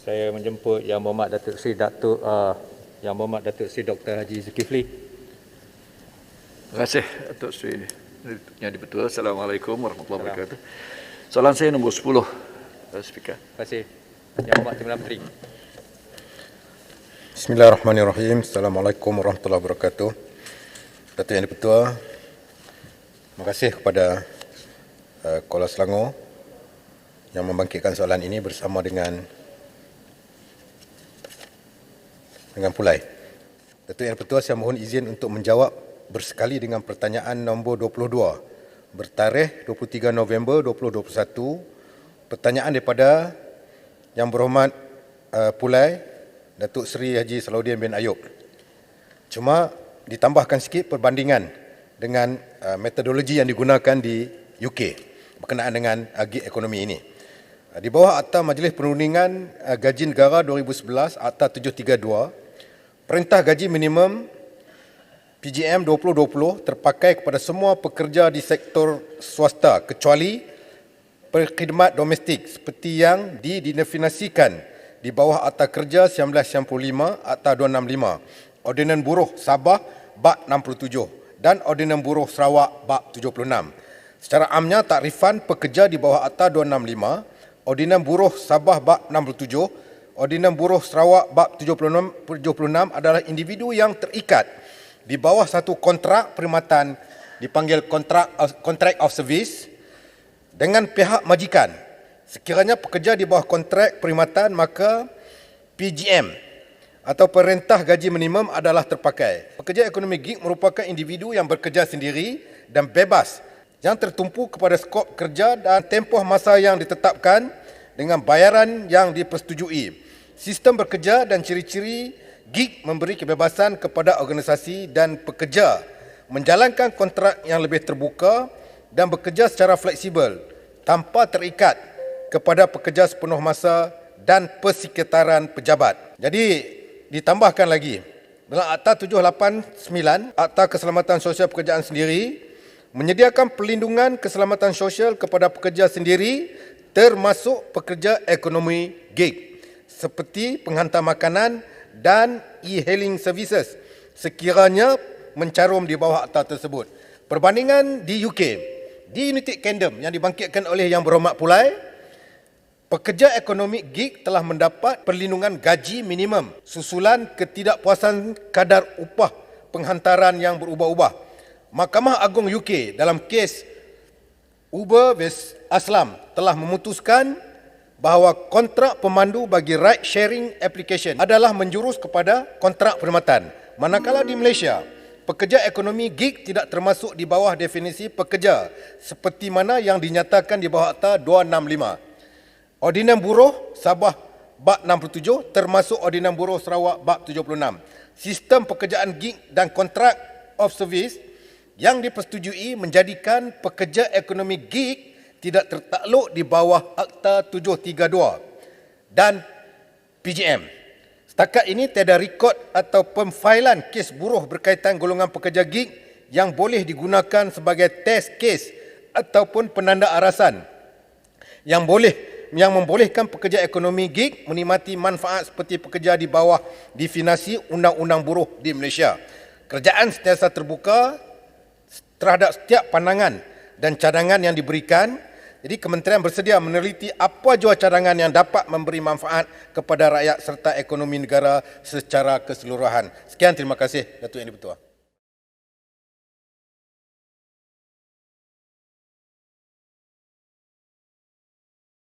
Saya menjemput Yang Berhormat Datuk Seri Yang Berhormat Datuk Seri Dr. Haji Zulkifli. Terima kasih Datuk Seri Yang di-Pertua. Assalamualaikum warahmatullahi wabarakatuh. Soalan saya nombor 10, Speaker. Terima kasih. Yang Berhormat Timbalan Menteri. Bismillahirrahmanirrahim. Assalamualaikum warahmatullahi wabarakatuh. Datuk Yang di-Pertua, terima kasih kepada Kuala Selangor yang membangkitkan soalan ini bersama dengan Pulai. Datuk Yang di-Pertua, saya mohon izin untuk menjawab bersekali dengan pertanyaan nombor 22 bertarikh 23 November 2021. Pertanyaan daripada Yang Berhormat Pulai Datuk Seri Haji Salahuddin bin Ayub. Cuma ditambahkan sikit perbandingan dengan metodologi yang digunakan di UK berkenaan dengan gig ekonomi ini. Di bawah Akta Majlis Perundingan Gaji Negara 2011, Akta 732, Perintah Gaji Minimum PGM 2020 terpakai kepada semua pekerja di sektor swasta kecuali perkhidmat domestik seperti yang didefinisikan di bawah Akta Kerja 1995, Akta 265, Ordinan Buruh Sabah Bab 67 dan Ordinan Buruh Sarawak Bab 76. Secara amnya, takrifan pekerja di bawah Akta 265, Ordinan Buruh Sabah Bab 67, Ordinan Buruh Sarawak Bab 76 adalah individu yang terikat di bawah satu kontrak perkhidmatan dipanggil Contract of Service dengan pihak majikan. Sekiranya pekerja di bawah kontrak perkhidmatan, maka PGM atau Perintah Gaji Minimum adalah terpakai. Pekerja ekonomi gig merupakan individu yang bekerja sendiri dan bebas yang tertumpu kepada skop kerja dan tempoh masa yang ditetapkan dengan bayaran yang dipersetujui. Sistem bekerja dan ciri-ciri gig memberi kebebasan kepada organisasi dan pekerja menjalankan kontrak yang lebih terbuka dan bekerja secara fleksibel tanpa terikat kepada pekerja sepenuh masa dan persekitaran pejabat. Jadi ditambahkan lagi dalam Akta 789, Akta Keselamatan Sosial Pekerjaan sendiri menyediakan perlindungan keselamatan sosial kepada pekerja sendiri termasuk pekerja ekonomi gig seperti penghantar makanan dan e-hailing services sekiranya mencarum di bawah akta tersebut. Perbandingan di UK, di United Kingdom yang dibangkitkan oleh Yang Berhormat Pulai, pekerja ekonomi gig telah mendapat perlindungan gaji minimum susulan ketidakpuasan kadar upah penghantaran yang berubah-ubah. Mahkamah Agung UK dalam kes Uber vs Aslam telah memutuskan bahawa kontrak pemandu bagi ride sharing application adalah menjurus kepada kontrak perkhidmatan. Manakala di Malaysia, pekerja ekonomi gig tidak termasuk di bawah definisi pekerja seperti mana yang dinyatakan di bawah Akta 265. Ordinan Buruh Sabah Bab 67 termasuk Ordinan Buruh Sarawak Bab 76. Sistem pekerjaan gig dan kontrak of service yang dipersetujui menjadikan pekerja ekonomi gig tidak tertakluk di bawah Akta 732 dan PGM. Setakat ini tiada rekod atau pemfailan kes buruh berkaitan golongan pekerja gig yang boleh digunakan sebagai test kes ataupun penanda arasan yang membolehkan pekerja ekonomi gig menikmati manfaat seperti pekerja di bawah definisi Undang-Undang Buruh di Malaysia. Kerajaan sentiasa terbuka terhadap setiap pandangan dan cadangan yang diberikan. Jadi kementerian bersedia meneliti apa jua cadangan yang dapat memberi manfaat kepada rakyat serta ekonomi negara secara keseluruhan. Sekian, terima kasih Datuk Yang di-Pertua.